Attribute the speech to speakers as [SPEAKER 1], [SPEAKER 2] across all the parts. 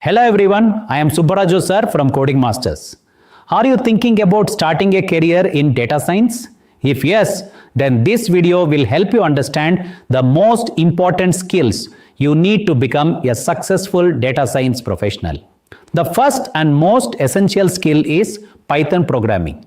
[SPEAKER 1] Hello everyone, I am Subbaraju Sir from Coding Masters. Are you thinking about starting a career in data science? If yes, then this video will help you understand the most important skills you need to become a successful data science professional. The first and most essential skill is Python programming.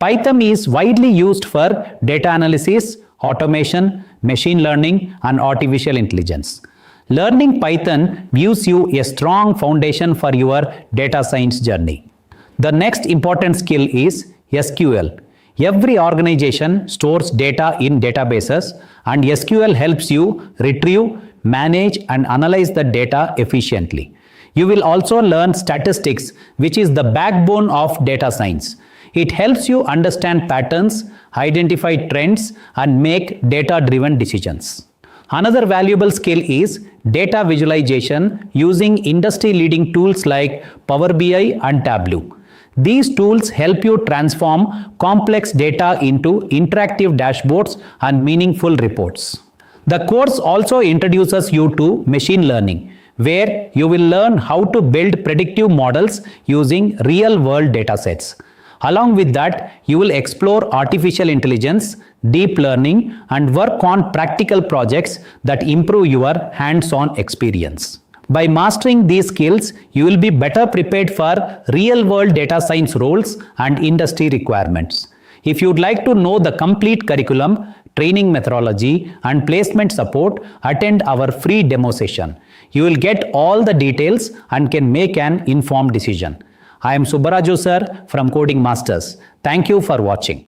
[SPEAKER 1] Python is widely used for data analysis, automation, machine learning, and artificial intelligence. Learning Python gives you a strong foundation for your data science journey. The next important skill is SQL. Every organization stores data in databases, and SQL helps you retrieve, manage, and analyze the data efficiently. You will also learn statistics, which is the backbone of data science. It helps you understand patterns, identify trends, and make data-driven decisions. Another valuable skill is data visualization using industry-leading tools like Power BI and Tableau. These tools help you transform complex data into interactive dashboards and meaningful reports. The course also introduces you to machine learning, where you will learn how to build predictive models using real-world datasets. Along with that, you will explore artificial intelligence, deep learning, and work on practical projects that improve your hands-on experience. By mastering these skills, you will be better prepared for real-world data science roles and industry requirements. If you would like to know the complete curriculum, training methodology, and placement support, attend our free demo session. You will get all the details and can make an informed decision. I am Subbaraju Sir from Coding Masters. Thank you for watching.